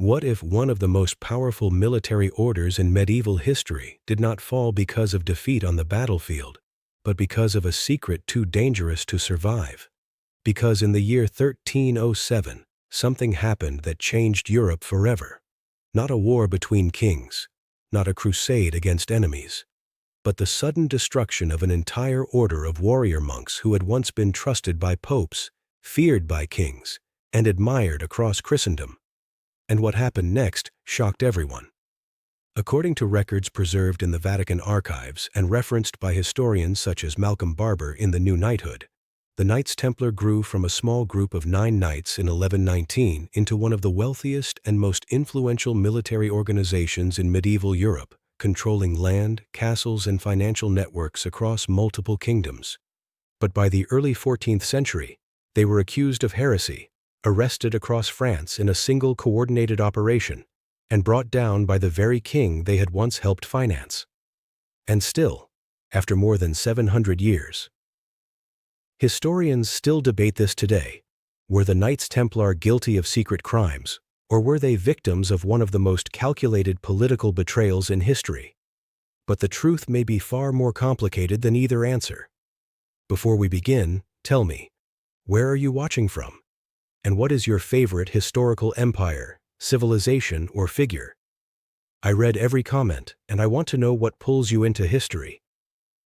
What if one of the most powerful military orders in medieval history did not fall because of defeat on the battlefield, but because of a secret too dangerous to survive? Because in the year 1307, something happened that changed Europe forever. Not a war between kings, not a crusade against enemies, but the sudden destruction of an entire order of warrior monks who had once been trusted by popes, feared by kings, and admired across Christendom. And what happened next shocked everyone. According to records preserved in the Vatican archives and referenced by historians such as Malcolm Barber in The New Knighthood, the Knights Templar grew from a small group of 9 knights in 1119 into one of the wealthiest and most influential military organizations in medieval Europe, controlling land, castles, and financial networks across multiple kingdoms. But by the early 14th century, they were accused of heresy, arrested across France in a single coordinated operation, and brought down by the very king they had once helped finance. And still, after more than 700 years, historians still debate this today. Were the Knights Templar guilty of secret crimes, or were they victims of one of the most calculated political betrayals in history? But the truth may be far more complicated than either answer. Before we begin, tell me, where are you watching from? And what is your favorite historical empire, civilization, or figure? I read every comment, and I want to know what pulls you into history.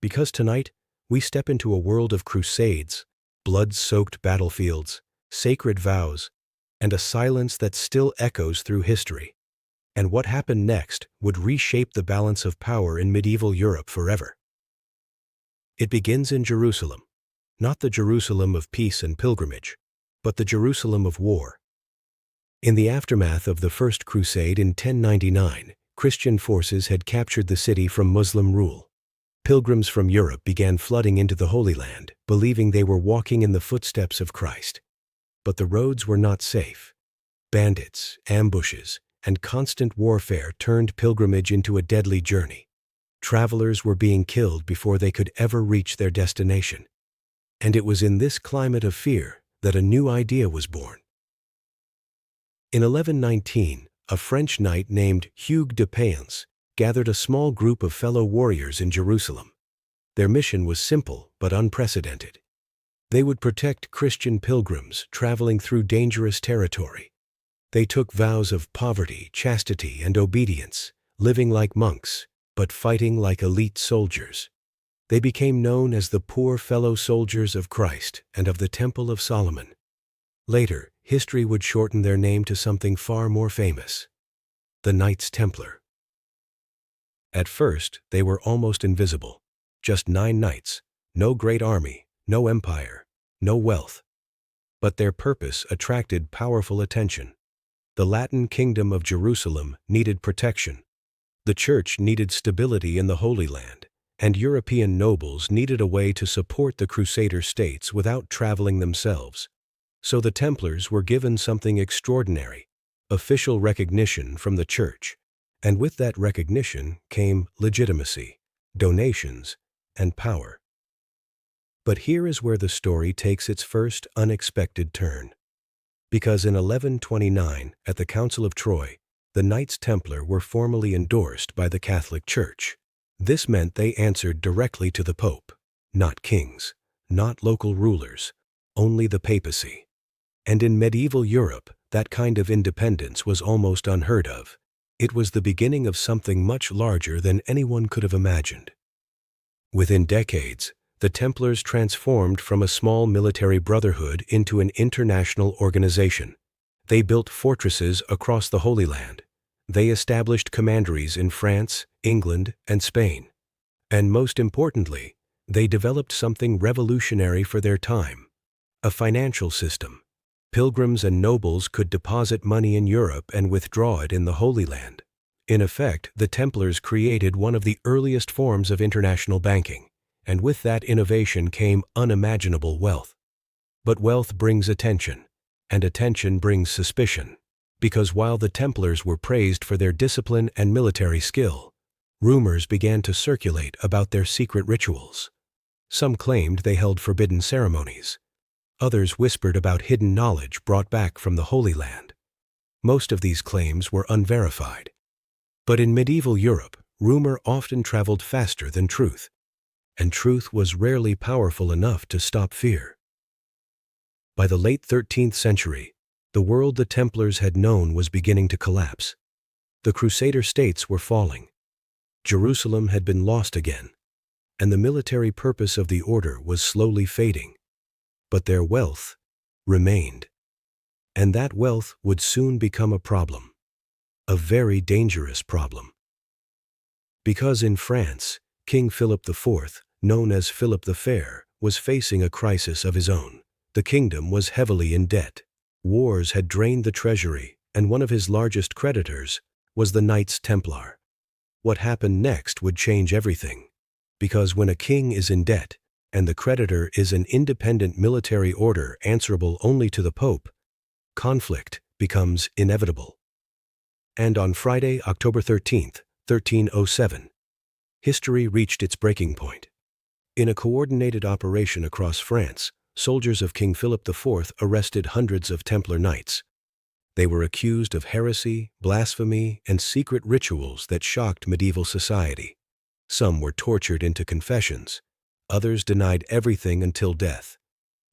Because tonight, we step into a world of crusades, blood-soaked battlefields, sacred vows, and a silence that still echoes through history. And what happened next would reshape the balance of power in medieval Europe forever. It begins in Jerusalem, not the Jerusalem of peace and pilgrimage, but the Jerusalem of war. In the aftermath of the First Crusade in 1099, Christian forces had captured the city from Muslim rule. Pilgrims from Europe began flooding into the Holy Land, believing they were walking in the footsteps of Christ. But the roads were not safe. Bandits, ambushes, and constant warfare turned pilgrimage into a deadly journey. Travelers were being killed before they could ever reach their destination. And it was in this climate of fear that a new idea was born. In 1119, a French knight named Hugues de Payens gathered a small group of fellow warriors in Jerusalem. Their mission was simple but unprecedented. They would protect Christian pilgrims traveling through dangerous territory. They took vows of poverty, chastity, and obedience, living like monks, but fighting like elite soldiers. They became known as the poor fellow soldiers of Christ and of the Temple of Solomon. Later, history would shorten their name to something far more famous: the Knights Templar. At first, they were almost invisible. Just 9 knights, no great army, no empire, no wealth. But their purpose attracted powerful attention. The Latin Kingdom of Jerusalem needed protection. The Church needed stability in the Holy Land, and European nobles needed a way to support the Crusader states without traveling themselves. So the Templars were given something extraordinary: official recognition from the Church. And with that recognition came legitimacy, donations, and power. But here is where the story takes its first unexpected turn. Because in 1129, at the Council of Troy, the Knights Templar were formally endorsed by the Catholic Church. This meant they answered directly to the Pope, not kings, not local rulers, only the papacy. And in medieval Europe, that kind of independence was almost unheard of. It was the beginning of something much larger than anyone could have imagined. Within decades, the Templars transformed from a small military brotherhood into an international organization. They built fortresses across the Holy Land. They established commanderies in France, England, and Spain. And most importantly, they developed something revolutionary for their time: a financial system. Pilgrims and nobles could deposit money in Europe and withdraw it in the Holy Land. In effect, the Templars created one of the earliest forms of international banking, and with that innovation came unimaginable wealth. But wealth brings attention, and attention brings suspicion. Because while the Templars were praised for their discipline and military skill, rumors began to circulate about their secret rituals. Some claimed they held forbidden ceremonies. Others whispered about hidden knowledge brought back from the Holy Land. Most of these claims were unverified. But in medieval Europe, rumor often traveled faster than truth, and truth was rarely powerful enough to stop fear. By the late 13th century, the world the Templars had known was beginning to collapse. The Crusader states were falling. Jerusalem had been lost again, and the military purpose of the order was slowly fading. But their wealth remained, and that wealth would soon become a problem, a very dangerous problem. Because in France, King Philip IV, known as Philip the Fair, was facing a crisis of his own. The kingdom was heavily in debt. Wars had drained the treasury, and one of his largest creditors was the Knights Templar. What happened next would change everything, because when a king is in debt, and the creditor is an independent military order answerable only to the Pope, conflict becomes inevitable. And on Friday, October 13th, 1307, history reached its breaking point. In a coordinated operation across France, soldiers of King Philip IV arrested hundreds of Templar knights. They were accused of heresy, blasphemy, and secret rituals that shocked medieval society. Some were tortured into confessions. Others denied everything until death.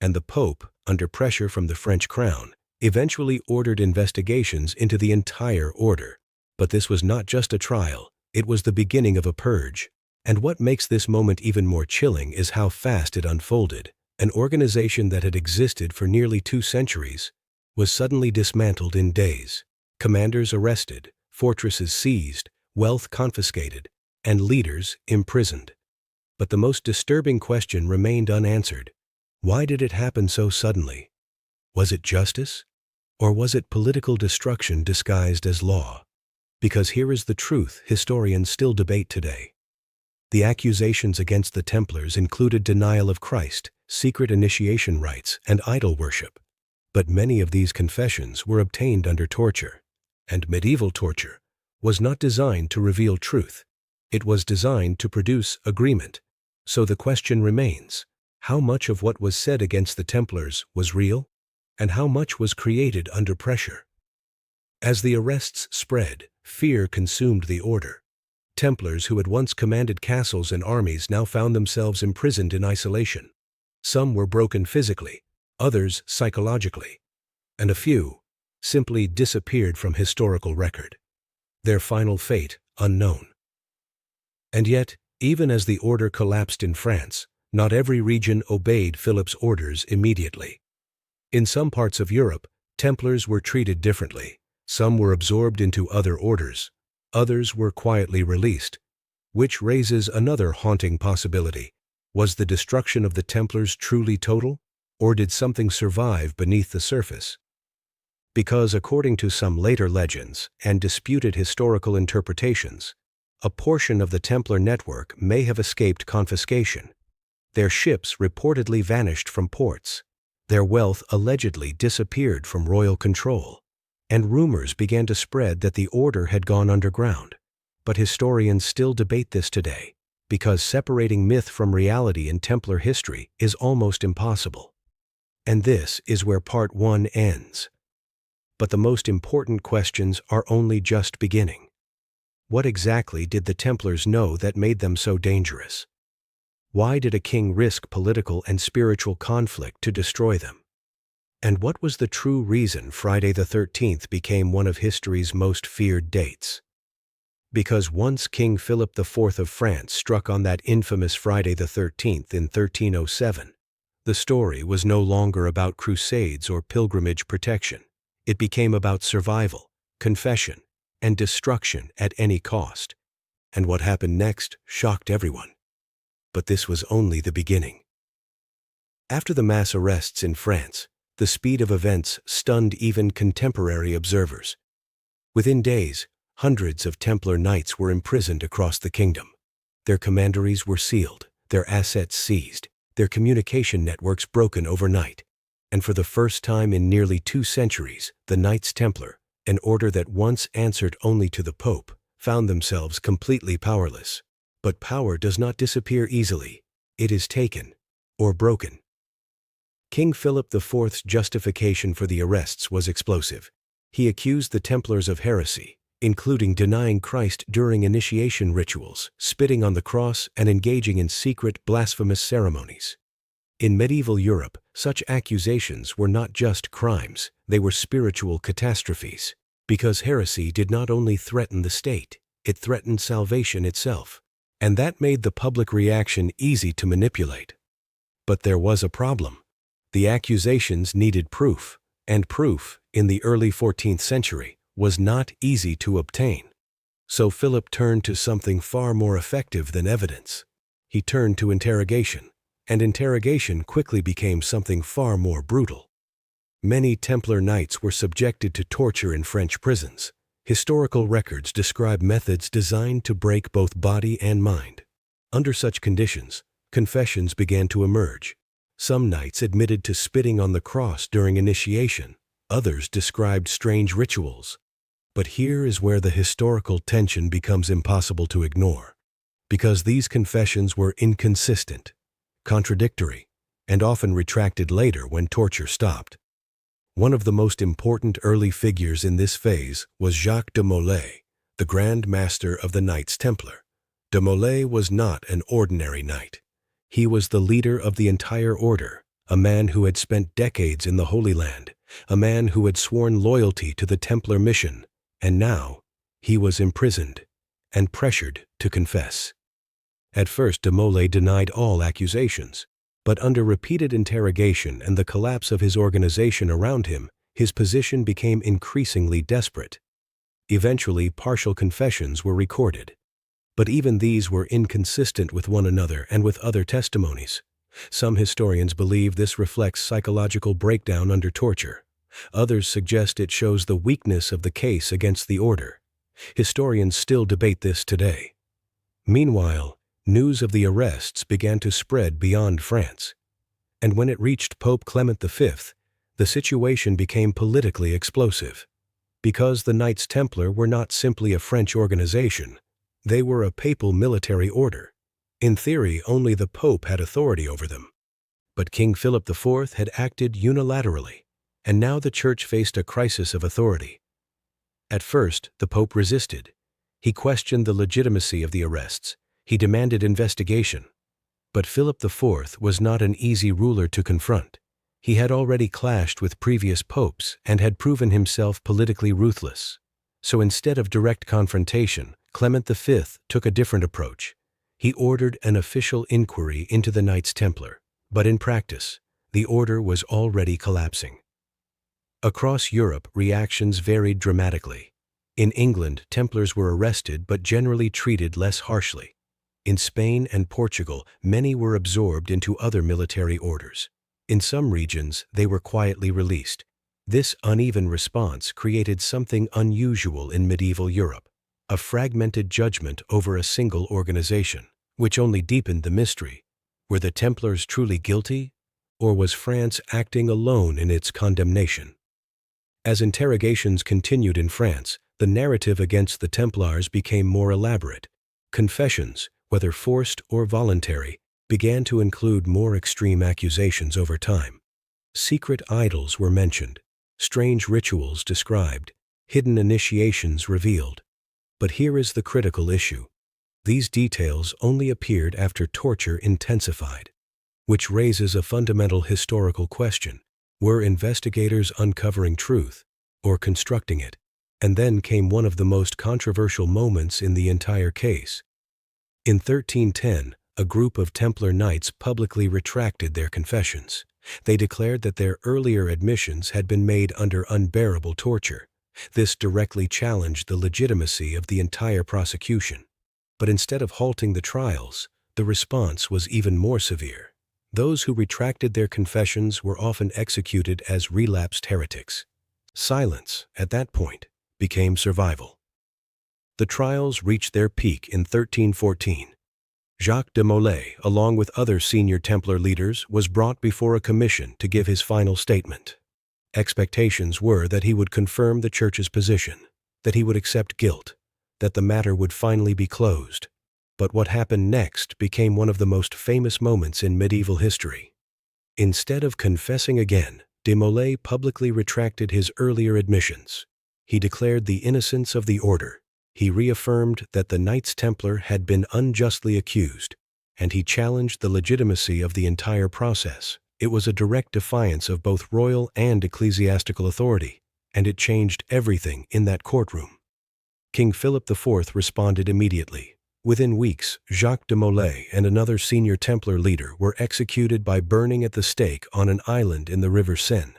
And the Pope, under pressure from the French crown, eventually ordered investigations into the entire order. But this was not just a trial, it was the beginning of a purge. And what makes this moment even more chilling is how fast it unfolded. An organization that had existed for nearly 2 centuries was suddenly dismantled in days. Commanders arrested, fortresses seized, wealth confiscated, and leaders imprisoned. But the most disturbing question remained unanswered. Why did it happen so suddenly? Was it justice? Or was it political destruction disguised as law? Because here is the truth historians still debate today. The accusations against the Templars included denial of Christ, secret initiation rites, and idol worship. But many of these confessions were obtained under torture. And medieval torture was not designed to reveal truth. It was designed to produce agreement. So the question remains, how much of what was said against the Templars was real, and how much was created under pressure? As the arrests spread, fear consumed the order. Templars who had once commanded castles and armies now found themselves imprisoned in isolation. Some were broken physically, others psychologically, and a few simply disappeared from historical record. Their final fate unknown. And yet, even as the order collapsed in France, not every region obeyed Philip's orders immediately. In some parts of Europe, Templars were treated differently. Some were absorbed into other orders. Others were quietly released. Which raises another haunting possibility. Was the destruction of the Templars truly total, or did something survive beneath the surface? Because according to some later legends and disputed historical interpretations, a portion of the Templar network may have escaped confiscation. Their ships reportedly vanished from ports. Their wealth allegedly disappeared from royal control. And rumors began to spread that the order had gone underground. But historians still debate this today, because separating myth from reality in Templar history is almost impossible. And this is where Part 1 ends. But the most important questions are only just beginning. What exactly did the Templars know that made them so dangerous? Why did a king risk political and spiritual conflict to destroy them? And what was the true reason Friday the 13th became one of history's most feared dates? Because once King Philip IV of France struck on that infamous Friday the 13th in 1307, the story was no longer about crusades or pilgrimage protection. It became about survival, confession, and destruction at any cost. And what happened next shocked everyone. But this was only the beginning. After the mass arrests in France, the speed of events stunned even contemporary observers. Within days, hundreds of Templar knights were imprisoned across the kingdom. Their commanderies were sealed, their assets seized, their communication networks broken overnight. And for the first time in nearly 2 centuries, the Knights Templar, an order that once answered only to the Pope, found themselves completely powerless. But power does not disappear easily. It is taken, or broken. King Philip IV's justification for the arrests was explosive. He accused the Templars of heresy, including denying Christ during initiation rituals, spitting on the cross, and engaging in secret, blasphemous ceremonies. In medieval Europe, such accusations were not just crimes, they were spiritual catastrophes, because heresy did not only threaten the state, it threatened salvation itself, and that made the public reaction easy to manipulate. But there was a problem. The accusations needed proof, and proof, in the early 14th century, was not easy to obtain. So Philip turned to something far more effective than evidence. He turned to interrogation, and interrogation quickly became something far more brutal. Many Templar knights were subjected to torture in French prisons. Historical records describe methods designed to break both body and mind. Under such conditions, confessions began to emerge. Some knights admitted to spitting on the cross during initiation. Others described strange rituals. But here is where the historical tension becomes impossible to ignore, because these confessions were inconsistent, contradictory, and often retracted later when torture stopped. One of the most important early figures in this phase was Jacques de Molay, the Grand Master of the Knights Templar. De Molay was not an ordinary knight. He was the leader of the entire order, a man who had spent decades in the Holy Land, a man who had sworn loyalty to the Templar mission, and now he was imprisoned and pressured to confess. At first, de Molay denied all accusations, but under repeated interrogation and the collapse of his organization around him, his position became increasingly desperate. Eventually, partial confessions were recorded, but even these were inconsistent with one another and with other testimonies. Some historians believe this reflects psychological breakdown under torture. Others suggest it shows the weakness of the case against the order. Historians still debate this today. Meanwhile, news of the arrests began to spread beyond France, and when it reached Pope Clement V, the situation became politically explosive. Because the Knights Templar were not simply a French organization, they were a papal military order. In theory, only the Pope had authority over them. But King Philip IV had acted unilaterally, and now the Church faced a crisis of authority. At first, the Pope resisted. He questioned the legitimacy of the arrests. He demanded investigation. But Philip IV was not an easy ruler to confront. He had already clashed with previous popes and had proven himself politically ruthless. So instead of direct confrontation, Clement V took a different approach. He ordered an official inquiry into the Knights Templar, but in practice, the order was already collapsing. Across Europe, reactions varied dramatically. In England, Templars were arrested but generally treated less harshly. In Spain and Portugal, many were absorbed into other military orders. In some regions, they were quietly released. This uneven response created something unusual in medieval Europe, a fragmented judgment over a single organization, which only deepened the mystery. Were the Templars truly guilty, or was France acting alone in its condemnation? As interrogations continued in France, the narrative against the Templars became more elaborate. Confessions, whether forced or voluntary, began to include more extreme accusations over time. Secret idols were mentioned, strange rituals described, hidden initiations revealed. But here is the critical issue. These details only appeared after torture intensified, which raises a fundamental historical question. Were investigators uncovering truth, or constructing it? And then came one of the most controversial moments in the entire case. In 1310, a group of Templar knights publicly retracted their confessions. They declared that their earlier admissions had been made under unbearable torture. This directly challenged the legitimacy of the entire prosecution. But instead of halting the trials, the response was even more severe. Those who retracted their confessions were often executed as relapsed heretics. Silence, at that point, became survival. The trials reached their peak in 1314. Jacques de Molay, along with other senior Templar leaders, was brought before a commission to give his final statement. Expectations were that he would confirm the Church's position, that he would accept guilt, that the matter would finally be closed. But what happened next became one of the most famous moments in medieval history. Instead of confessing again, de Molay publicly retracted his earlier admissions. He declared the innocence of the order. He reaffirmed that the Knights Templar had been unjustly accused, and he challenged the legitimacy of the entire process. It was a direct defiance of both royal and ecclesiastical authority, and it changed everything in that courtroom. King Philip IV responded immediately. Within weeks, Jacques de Molay and another senior Templar leader were executed by burning at the stake on an island in the river Seine.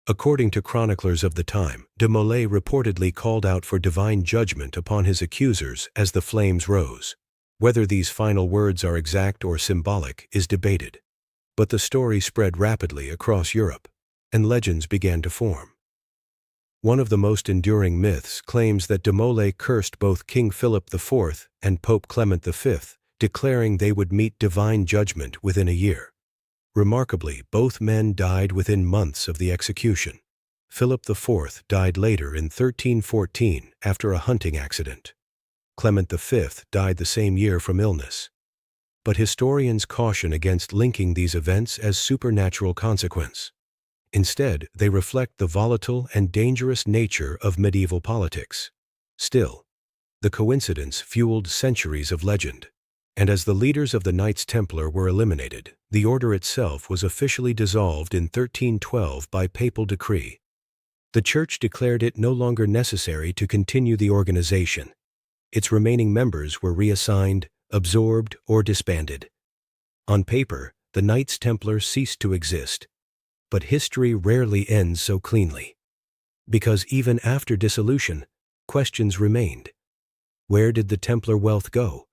According to chroniclers of the time, de Molay reportedly called out for divine judgment upon his accusers as the flames rose. Whether these final words are exact or symbolic is debated. But the story spread rapidly across Europe, and legends began to form. One of the most enduring myths claims that de Molay cursed both King Philip IV and Pope Clement V, declaring they would meet divine judgment within a year. Remarkably, both men died within months of the execution. Philip IV died later in 1314 after a hunting accident. Clement V died the same year from illness. But historians caution against linking these events as supernatural consequence. Instead, they reflect the volatile and dangerous nature of medieval politics. Still, the coincidence fueled centuries of legend. And as the leaders of the Knights Templar were eliminated, the order itself was officially dissolved in 1312 by papal decree. The Church declared it no longer necessary to continue the organization. Its remaining members were reassigned, absorbed, or disbanded. On paper, the Knights Templar ceased to exist. But history rarely ends so cleanly. Because even after dissolution, questions remained. Where did the Templar wealth go?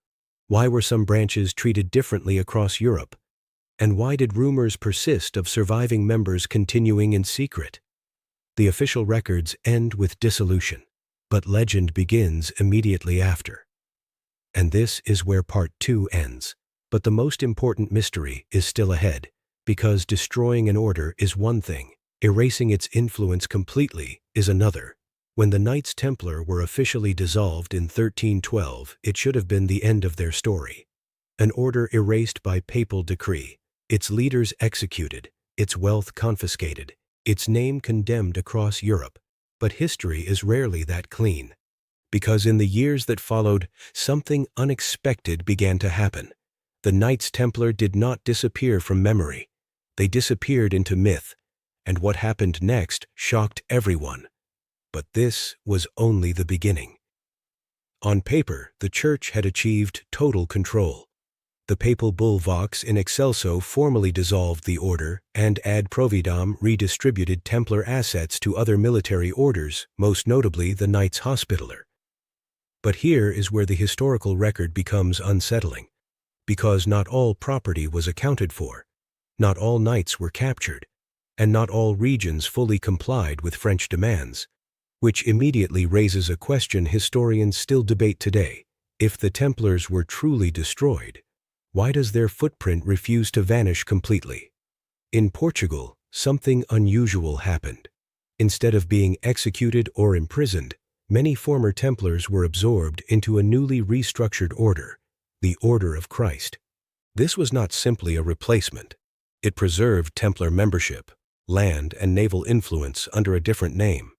Why were some branches treated differently across Europe? And why did rumors persist of surviving members continuing in secret? The official records end with dissolution, but legend begins immediately after. And this is where Part 2 ends. But the most important mystery is still ahead, because destroying an order is one thing, erasing its influence completely is another. When the Knights Templar were officially dissolved in 1312, it should have been the end of their story. An order erased by papal decree, its leaders executed, its wealth confiscated, its name condemned across Europe. But history is rarely that clean. Because in the years that followed, something unexpected began to happen. The Knights Templar did not disappear from memory. They disappeared into myth, and what happened next shocked everyone. But this was only the beginning. On paper, the Church had achieved total control. The papal bull Vox in Excelso formally dissolved the order, and ad providam redistributed Templar assets to other military orders, most notably the Knights Hospitaller. But here is where the historical record becomes unsettling. Because not all property was accounted for, not all knights were captured, and not all regions fully complied with French demands, which immediately raises a question historians still debate today. If the Templars were truly destroyed, why does their footprint refuse to vanish completely? In Portugal, something unusual happened. Instead of being executed or imprisoned, many former Templars were absorbed into a newly restructured order, the Order of Christ. This was not simply a replacement. It preserved Templar membership, land, and naval influence under a different name.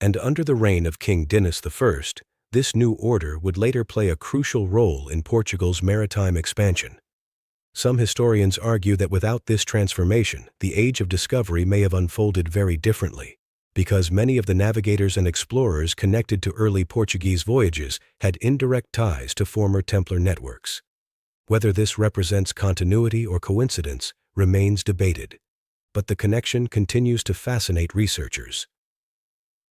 And under the reign of King Dinis I, this new order would later play a crucial role in Portugal's maritime expansion. Some historians argue that without this transformation, the Age of Discovery may have unfolded very differently, because many of the navigators and explorers connected to early Portuguese voyages had indirect ties to former Templar networks. Whether this represents continuity or coincidence remains debated, but the connection continues to fascinate researchers.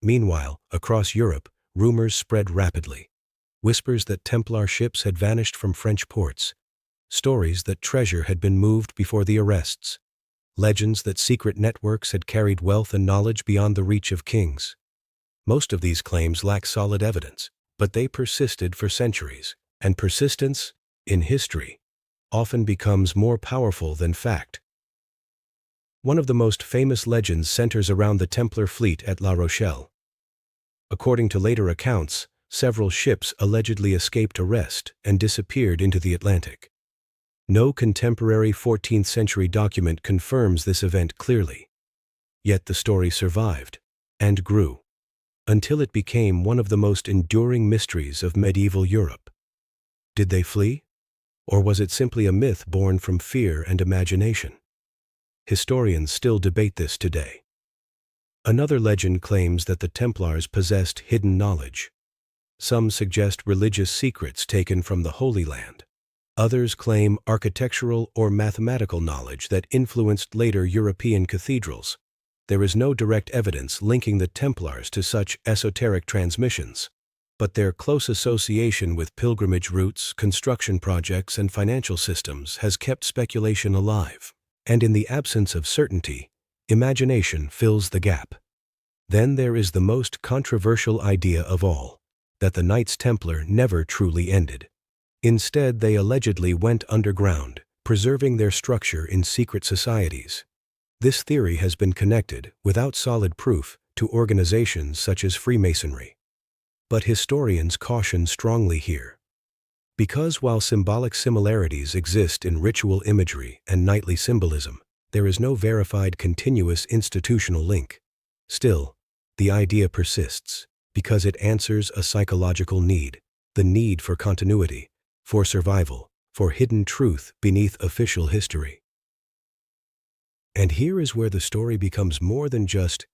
Meanwhile, across Europe, rumors spread rapidly. Whispers that Templar ships had vanished from French ports. Stories that treasure had been moved before the arrests. Legends that secret networks had carried wealth and knowledge beyond the reach of kings. Most of these claims lack solid evidence, but they persisted for centuries, and persistence, in history, often becomes more powerful than fact. One of the most famous legends centers around the Templar fleet at La Rochelle. According to later accounts, several ships allegedly escaped arrest and disappeared into the Atlantic. No contemporary 14th century document confirms this event clearly. Yet the story survived and grew. until it became one of the most enduring mysteries of medieval Europe. Did they flee? Or was it simply a myth born from fear and imagination? Historians still debate this today. Another legend claims that the Templars possessed hidden knowledge. Some suggest religious secrets taken from the Holy Land. Others claim architectural or mathematical knowledge that influenced later European cathedrals. There is no direct evidence linking the Templars to such esoteric transmissions, but their close association with pilgrimage routes, construction projects, and financial systems has kept speculation alive. And in the absence of certainty, imagination fills the gap. Then there is the most controversial idea of all, that the Knights Templar never truly ended. Instead, they allegedly went underground, preserving their structure in secret societies. This theory has been connected, without solid proof, to organizations such as Freemasonry. But historians caution strongly here. Because while symbolic similarities exist in ritual imagery and knightly symbolism, there is no verified continuous institutional link. Still, the idea persists, because it answers a psychological need, the need for continuity, for survival, for hidden truth beneath official history. And here is where the story becomes more than just